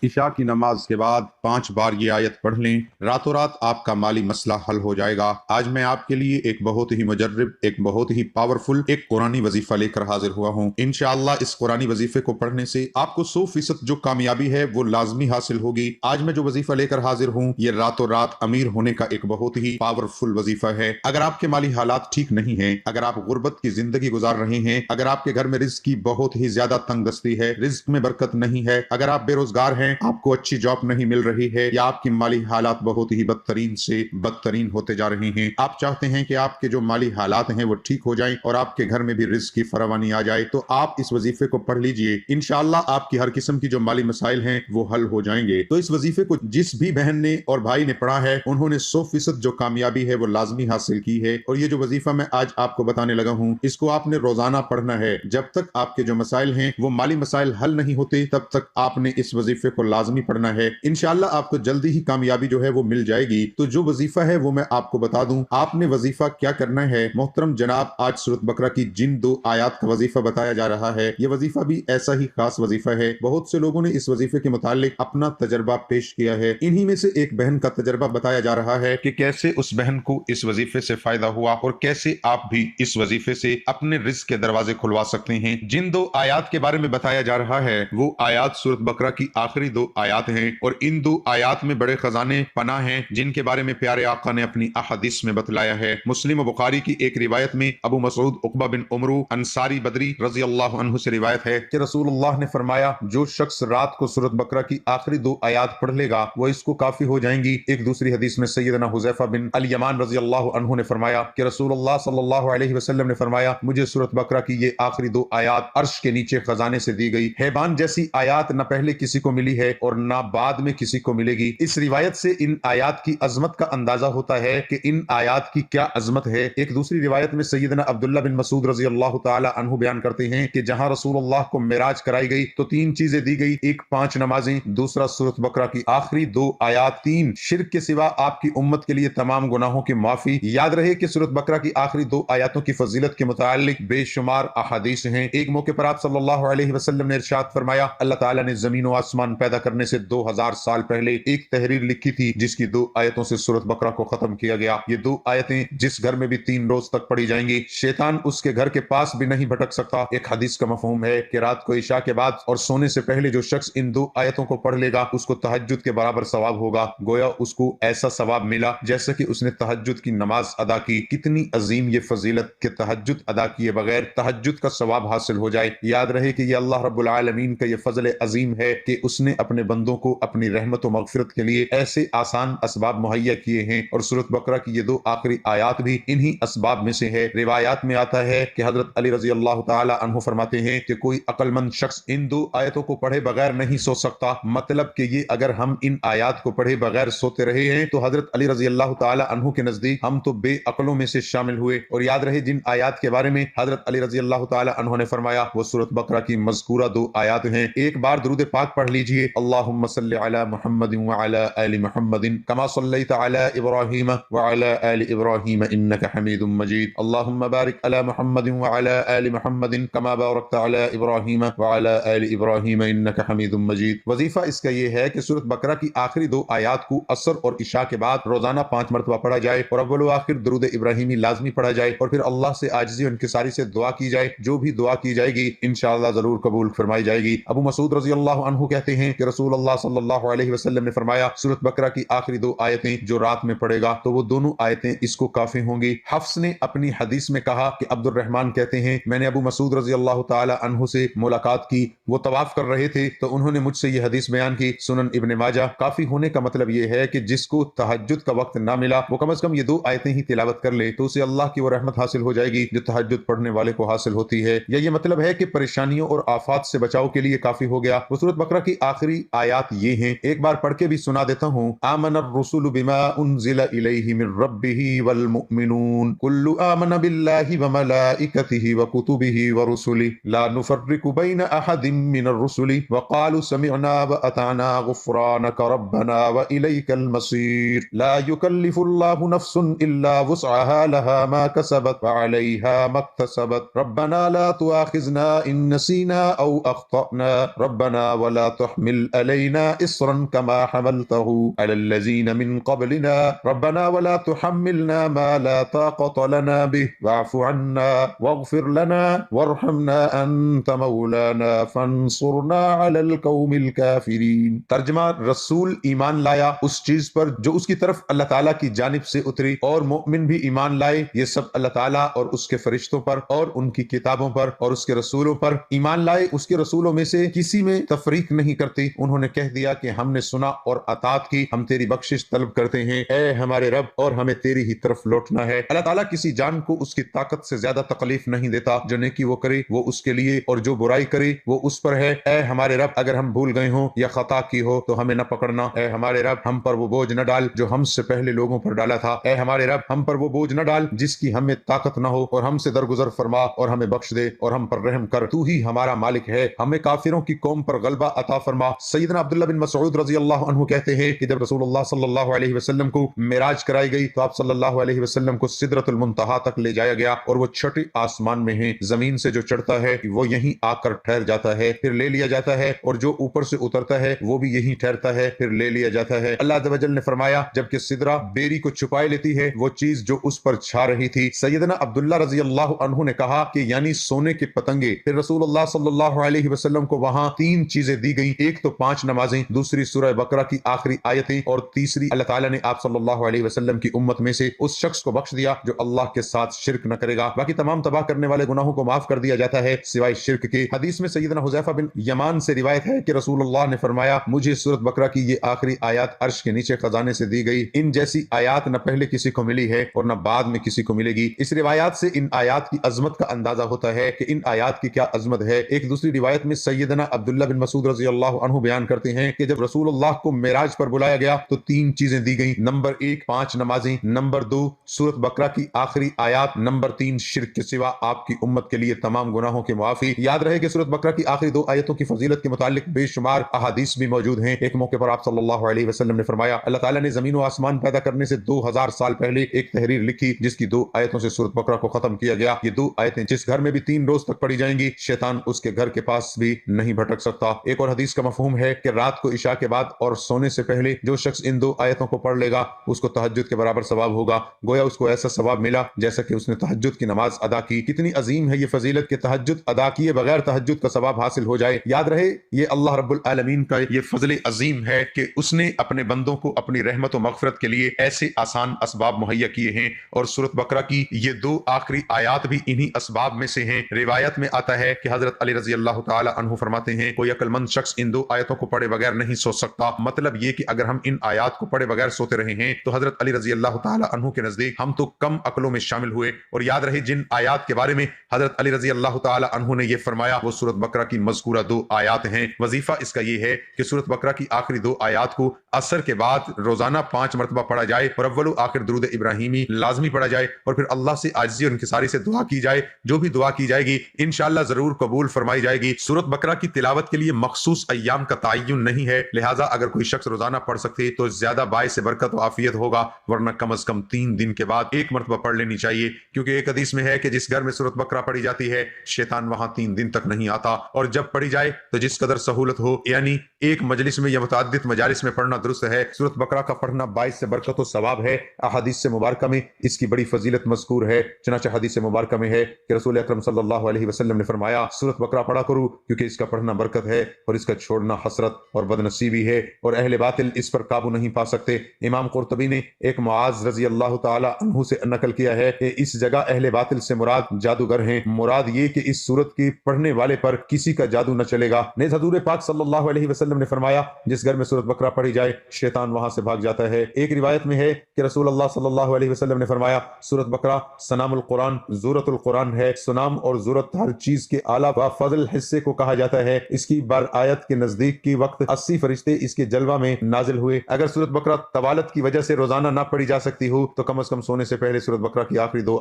عشاء کی نماز کے بعد 5 بار یہ آیت پڑھ لیں، راتوں رات آپ کا مالی مسئلہ حل ہو جائے گا۔ آج میں آپ کے لیے ایک بہت ہی مجرب، ایک بہت ہی پاورفل ایک قرآنی وظیفہ لے کر حاضر ہوا ہوں۔ انشاءاللہ اس قرآنی وظیفے کو پڑھنے سے آپ کو 100% جو کامیابی ہے وہ لازمی حاصل ہوگی۔ آج میں جو وظیفہ لے کر حاضر ہوں یہ راتوں رات امیر ہونے کا ایک بہت ہی پاورفل وظیفہ ہے۔ اگر آپ کے مالی حالات ٹھیک نہیں ہیں، اگر آپ غربت کی زندگی گزار رہے ہیں، اگر آپ کے گھر میں رزق کی بہت ہی زیادہ تنگ دستی ہے، رزق میں برکت نہیں ہے، اگر آپ بے روزگار ہیں، آپ کو اچھی جاب نہیں مل رہی ہے، یا آپ کی مالی حالات بہت ہی بدترین سے بدترین ہوتے جا رہے ہیں، آپ چاہتے ہیں کہ آپ کے جو مالی حالات ہیں وہ ٹھیک ہو جائیں اور آپ کے گھر میں بھی رزق کی فراوانی آ جائے، تو آپ اس وظیفے کو پڑھ لیجئے۔ انشاءاللہ آپ کی ہر قسم کی جو مالی مسائل ہیں وہ حل ہو جائیں گے۔ تو اس وظیفے کو جس بھی بہن نے اور بھائی نے پڑھا ہے انہوں نے 100% جو کامیابی ہے وہ لازمی حاصل کی ہے۔ اور یہ جو وظیفہ میں آج آپ کو بتانے لگا ہوں اس کو آپ نے روزانہ پڑھنا ہے۔ جب تک آپ کے جو مسائل ہیں وہ مالی مسائل حل نہیں ہوتے تب تک آپ نے اس وظیفے کو لازمی پڑھنا ہے۔ انشاءاللہ آپ کو جلدی ہی کامیابی جو ہے وہ مل جائے گی۔ تو جو وظیفہ ہے وہ میں آپ کو بتا دوں۔ آپ نے وظیفہ کیا کرنا ہے محترم جناب، آج سورۃ بقرہ کی جن 2 آیات کا وظیفہ بتایا جا رہا ہے یہ وظیفہ بھی ایسا ہی خاص وظیفہ ہے۔ بہت سے لوگوں نے اس وظیفے کے متعلق اپنا تجربہ پیش کیا ہے۔ انہی میں سے ایک بہن کا تجربہ بتایا جا رہا ہے کہ کیسے اس بہن کو اس وظیفے سے فائدہ ہوا اور کیسے آپ بھی اس وظیفے سے اپنے رزق کے دروازے کھلوا سکتے ہیں۔ جن 2 آیات کے بارے میں بتایا جا رہا ہے وہ آیات سورۃ بقرہ کی آخری 2 آیات ہیں، اور ان 2 آیات میں بڑے خزانے پناہ ہیں جن کے بارے میں پیارے آقا نے اپنی احادیث میں بتلایا ہے۔ مسلم و بخاری کی ایک روایت میں ابو مسعود عقبہ بن عمرو انصاری بدری رضی اللہ عنہ سے روایت ہے کہ رسول اللہ نے فرمایا جو شخص رات کو سورۃ بقرہ کی آخری 2 آیات پڑھ لے گا وہ اس کو کافی ہو جائیں گی۔ ایک دوسری حدیث میں سیدنا حذیفہ بن الیمان رضی اللہ عنہ نے فرمایا کہ رسول اللہ صلی اللہ علیہ وسلم نے فرمایا مجھے سورۃ بقرہ کی یہ آخری 2 آیات عرش کے نیچے خزانے سے دی گئی۔ حیبان جیسی آیات نہ پہلے کسی کو ملی ہے اور نہ بعد میں کسی کو ملے گی۔ اس روایت سے ان آیات کی عظمت کا اندازہ ہوتا ہے کہ ان آیات کی کیا عظمت ہے۔ ایک دوسری روایت میں سیدنا عبداللہ بن مسعود رضی اللہ تعالی عنہ بیان کرتے ہیں کہ جہاں رسول اللہ کو معراج کرائی گئی تو 3 چیزیں دی گئی، ایک 5 نمازیں، دوسرا سورۃ بقرہ کی آخری 2 آیات، 3 شرک کے سوا آپ کی امت کے لیے تمام گناہوں کی معافی۔ یاد رہے کہ سورۃ بقرہ کی آخری 2 آیاتوں کی فضیلت کے متعلق بے شمار احادیث ہیں۔ ایک موقع پر آپ صلی اللہ علیہ وسلم نے ارشاد فرمایا اللہ تعالیٰ نے زمین و آسمان پیدا کرنے سے 2000 سال پہلے ایک تحریر لکھی تھی جس کی 2 آیتوں سے سورۃ بقرہ کو ختم کیا گیا۔ یہ 2 آیتیں جس گھر میں بھی 3 روز تک پڑھی جائیں گی شیطان اس کے گھر کے پاس بھی نہیں بھٹک سکتا۔ ایک حدیث کا مفہوم ہے کہ رات کو عشاء کے بعد اور سونے سے پہلے جو شخص ان 2 آیتوں کو پڑھ لے گا اس کو تہجد کے برابر ثواب ہوگا، گویا اس کو ایسا ثواب ملا جیسا کہ اس نے تہجد کی نماز ادا کی۔ کتنی عظیم یہ فضیلت کہ تہجد ادا کیے بغیر تہجد کا ثواب حاصل ہو جائے۔ یاد رہے کہ یہ اللہ رب العالمین کا یہ فضل عظیم ہے کہ اس نے اپنے بندوں کو اپنی رحمت و مغفرت کے لیے ایسے آسان اسباب مہیا کیے ہیں، اور سورۃ بقرہ کی یہ 2 آخری آیات بھی انہی اسباب میں سے ہے۔ روایات میں آتا ہے کہ حضرت علی رضی اللہ تعالی عنہ فرماتے ہیں کہ کوئی عقل مند شخص ان 2 آیتوں کو پڑھے بغیر نہیں سو سکتا۔ مطلب کہ یہ اگر ہم ان آیات کو پڑھے بغیر سوتے رہے ہیں تو حضرت علی رضی اللہ تعالی عنہ کے نزدیک ہم تو بے عقلوں میں سے شامل ہوئے۔ اور یاد رہے جن آیات کے بارے میں حضرت علی رضی اللہ تعالی عنہ نے فرمایا وہ سورۃ بقرہ کی مذکورہ 2 آیات ہیں۔ ایک بار درود پاک پڑھ لیجئے، اللہم صلی علی محمد وعلی آل محمد کما صلیت علی ابراہیم وعلی آل ابراہیم انک حمید مجید، اللہم بارک علی محمد وعلی آل محمد کما بارکت علی ابراہیم وعلی آل ابراہیم انک حمید مجید۔ وظیفہ اس کا یہ ہے کہ سورۃ بقرہ کی آخری 2 آیات کو عصر اور عشاء کے بعد روزانہ 5 مرتبہ پڑھا جائے اور اول و آخر درود ابراہیمی لازمی پڑھا جائے، اور پھر اللہ سے عاجزی و انکساری سے دعا کی جائے۔ جو بھی دعا کی جائے گی انشاءاللہ ضرور قبول فرمائی جائے گی۔ ابو مسعود رضی اللہ عنہ کہتے ہیں کہ رسول اللہ صلی اللہ علیہ وسلم نے فرمایا سورۃ بقرہ کی آخری 2 آیتیں جو رات میں پڑھے گا تو وہ دونوں آیتیں اس کو کافی ہوں گی۔ حفص نے اپنی حدیث میں کہا کہ عبد الرحمن کہتے ہیں میں نے ابو مسعود رضی اللہ تعالی عنہ سے ملاقات کی، وہ طواف کر رہے تھے تو انہوں نے مجھ سے یہ حدیث بیان کی۔ سنن ابن ماجہ۔ کافی ہونے کا مطلب یہ ہے کہ جس کو تہجد کا وقت نہ ملا وہ کم از کم یہ 2 آیتیں ہی تلاوت کر لے تو اسے اللہ کی وہ رحمت حاصل ہو جائے گی جو تہجد پڑھنے والے کو حاصل ہوتی ہے۔ یا یہ مطلب ہے کہ پریشانیوں اور آفات سے بچاؤ کے لیے کافی ہو گیا۔ وہ سورۃ بقرہ کی آخری آیات یہ ہیں، ایک بار پڑھ کے بھی سنا دیتا ہوں۔ آمن الرسول بما انزل الیہ من ربہ والمؤمنون کل آمن باللہ وملائکتہ وکتبہ ورسلہ لا نفرق بین احد من الرسل وقالوا سمعنا واطعنا غفرانک ربنا والیک المصیر لا یکلف اللہ نفس الا وسعها لها ما كسبت وعليها ما اكتسبت ربنا لا تؤاخذنا ان نسينا او اخطأنا ربنا ولا تحمل تحمل علينا إصرا كما حملته على الذين من قبلنا ربنا ولا تحملنا ما لا طاقة لنا به واعف عنا واغفر لنا وارحمنا أنت مولانا فانصرنا على القوم الكافرين۔ ترجمہ: رسول ایمان لایا اس چیز پر جو اس کی طرف اللہ تعالیٰ کی جانب سے اتری، اور مومن بھی ایمان لائے، یہ سب اللہ تعالیٰ اور اس کے فرشتوں پر اور ان کی کتابوں پر اور اس کے رسولوں پر ایمان لائے، اس کے رسولوں میں سے کسی میں تفریق نہیں کرتے۔ انہوں نے کہہ دیا کہ ہم نے سنا اور اطاعت کی، ہم تیری بخشش طلب کرتے ہیں اے ہمارے رب، اور ہمیں تیری ہی طرف لوٹنا ہے۔ اللہ تعالیٰ کسی جان کو اس کی طاقت سے زیادہ تکلیف نہیں دیتا، جو نیکی وہ کرے وہ اس کے لیے اور جو برائی کرے وہ اس پر ہے۔ اے ہمارے رب، اگر ہم بھول گئے ہوں یا خطا کی ہو تو ہمیں نہ پکڑنا۔ اے ہمارے رب، ہم پر وہ بوجھ نہ ڈال جو ہم سے پہلے لوگوں پر ڈالا تھا۔ اے ہمارے رب، ہم پر وہ بوجھ نہ ڈال جس کی ہمیں طاقت نہ ہو، اور ہم سے درگزر فرما اور ہمیں بخش دے اور ہم پر رحم کر، تو ہی ہمارا مالک ہے، ہمیں کافروں کی قوم پر غلبہ عطا فرما۔ سیدنا عبداللہ بن مسعود رضی اللہ عنہ کہتے ہیں کہ جب رسول اللہ صلی اللہ علیہ وسلم کو معراج کرائی گئی تو آپ صلی اللہ علیہ وسلم کو سدرۃ المنتہا تک لے جایا گیا، اور وہ چھٹے آسمان میں ہیں، زمین سے جو چڑھتا ہے وہ یہیں آ کر ٹھہر جاتا ہے، پھر لے لیا جاتا ہے، اور جو اوپر سے اترتا ہے وہ بھی یہیں ٹھہرتا ہے، پھر لے لیا جاتا ہے۔ اللہ عز و جل نے فرمایا جبکہ سدرہ بیری کو چھپائے لیتی ہے وہ چیز جو اس پر چھا رہی تھی۔ سیدنا عبداللہ رضی اللہ عنہ نے کہا کہ یعنی سونے کے پتنگے۔ پھر رسول اللہ صلی اللہ علیہ وسلم کو وہاں 3 چیزیں دی گئیں، ایک تو 5 نمازیں، دوسری سورہ بقرہ کی آخری آیتیں، اور تیسری اللہ تعالیٰ نے آپ صلی اللہ علیہ وسلم کی امت میں سے اس شخص کو بخش دیا جو اللہ کے ساتھ شرک نہ کرے گا۔ باقی تمام تباہ کرنے والے گناہوں کو معاف کر دیا جاتا ہے سوائے شرک کے۔ حدیث میں سیدنا حذیفہ بن یمان سے روایت ہے کہ رسول اللہ نے فرمایا مجھے سورۃ بقرہ کی یہ آخری آیات عرش کے نیچے خزانے سے دی گئی، ان جیسی آیات نہ پہلے کسی کو ملی ہے اور نہ بعد میں کسی کو ملے گی۔ اس روایات سے ان آیات کی عظمت کا اندازہ ہوتا ہے کہ ان آیات کی کیا عظمت ہے۔ ایک دوسری روایت میں سیدنا عبداللہ بن مسعود رضی اللہ عنہ بیان کرتے ہیں کہ جب رسول اللہ کو معراج پر بلایا گیا تو 3 چیزیں دی گئیں، نمبر 1 5 نمازیں، نمبر 2 سورۃ بقرہ کی آخری آیات، نمبر 3 شرک کے سوا آپ کی امت کے لیے تمام گناہوں کی معافی۔ یاد رہے کہ سورۃ بقرہ کی آخری 2 آیتوں کی فضیلت کے متعلق بے شمار احادیث بھی موجود ہیں۔ ایک موقع پر آپ صلی اللہ علیہ وسلم نے فرمایا اللہ تعالیٰ نے زمین و آسمان پیدا کرنے سے 2000 سال پہلے ایک تحریر لکھی جس کی 2 آیتوں سے سورۃ بقرہ کو ختم کیا گیا۔ یہ 2 آیتیں جس گھر میں بھی 3 روز تک پڑھی جائیں گی شیطان اس کے گھر کے پاس بھی نہیں بھٹک سکتا۔ ایک اور حدیث کا مفہوم ہے کہ رات کو عشاء کے بعد اور سونے سے پہلے جو شخص ان 2 آیتوں کو پڑھ لے گا اس کو تہجد کے برابر ثواب ہوگا، گویا اس کو ایسا ثواب ملا جیسا کہ اس نے تہجد کی نماز ادا کی۔ کتنی عظیم ہے یہ فضیلت کہ تہجد ادا کیے بغیر تہجد کا ثواب حاصل ہو جائے۔ یاد رہے یہ اللہ رب العالمین کا یہ فضل عظیم ہے کہ اس نے اپنے بندوں کو اپنی رحمت و مغفرت کے لیے ایسے آسان اسباب مہیا کیے ہیں، اور سورۃ بقرہ کی یہ 2 آخری آیات بھی انہی اسباب میں سے ہیں۔ روایت میں آتا ہے کہ حضرت علی رضی اللہ تعالی عنہ فرماتے ہیں کوئی عقل مند شخص ان 2 آیتوں کو پڑھے بغیر نہیں سو سکتا۔ مطلب یہ کہ اگر ہم ان آیات کو پڑھے بغیر سوتے رہے ہیں تو حضرت علی رضی اللہ تعالی عنہ کے نزدیک ہم تو کم عقلوں میں شامل ہوئے۔ اور یاد رہے جن آیات کے بارے میں حضرت علی رضی اللہ تعالی عنہ نے یہ فرمایا وہ سورۃ بقرہ کی مذکورہ 2 آیات ہیں۔ وظیفہ اس کا یہ ہے کہ سورۃ بقرہ کی آخری 2 آیات کو عصر کے بعد روزانہ 5 مرتبہ پڑھا جائے، اور اول و آخر درود ابراہیمی لازمی پڑھا جائے، اور پھر اللہ سے عاجزی اور انکساری سے دعا کی جائے۔ جو بھی دعا کی جائے گی انشاءاللہ ضرور قبول فرمائی جائے گی۔ سورۃ بقرہ کی تلاوت کے لیے مخصوص ایام کا تعین نہیں ہے، لہٰذا اگر کوئی شخص روزانہ پڑھ سکتے تو زیادہ باعث برکت و عافیت ہوگا، ورنہ کم از کم 3 دن کے بعد 1 مرتبہ پڑھ لینی چاہیے، کیونکہ ایک حدیث میں ہے کہ جس گھر میں سورۃ بقرہ پڑھی جاتی ہے شیطان وہاں 3 دن تک نہیں آتا، اور جب پڑھی جائے تو جس قدر سہولت ہو، یعنی ایک مجلس میں یا متعدد مجالس میں پڑھنا درست ہے۔ سورۃ بقرہ کا پڑھنا باعث برکت و ثواب ہے۔ احادیث سے مبارکہ میں اس کی بڑی فضیلت مذکور ہے، چنانچہ حدیث مبارکہ میں ہے کہ رسول اکرم صلی اللہ علیہ وسلم نے فرمایا سورۃ بقرہ پڑھا کرو کیونکہ اس کا پڑھنا برکت ہے اور اس کا چھوڑنا حسرت اور بدنصیبی ہے، اور اہل باطل اس پر قابو نہیں پا سکتے۔ امام قرطبی نے ایک معاذ رضی اللہ تعالی عنہ سے نقل کیا ہے کہ اس جگہ اہل باطل سے مراد جادوگر ہیں، مراد یہ کہ اس سورت کی پڑھنے والے پر کسی کا جادو نہ چلے گا۔ نیز حضور پاک صلی اللہ علیہ وسلم نے فرمایا جس گھر میں سورۃ بقرہ پڑھی جائے شیطان وہاں سے بھاگ جاتا ہے۔ ایک روایت میں ہے کہ رسول اللہ صلی اللہ علیہ وسلم نے فرمایا سورۃ بقرہ سنام القرآن زورت القرآن ہے۔ سنام اور زورت ہر چیز کے اعلیٰ و فضل حصے کو کہا جاتا ہے۔ اس کی بار آیت کے نزدیک کی وقت 80 فرشتے اس کے جلوہ میں نازل ہوئے۔ اگر سورۃ بقرہ طوالت کی وجہ سے روزانہ نہ پڑھی جا سکتی ہو تو کم از کم سونے سے پہلے سورۃ بقرہ کی آخری 2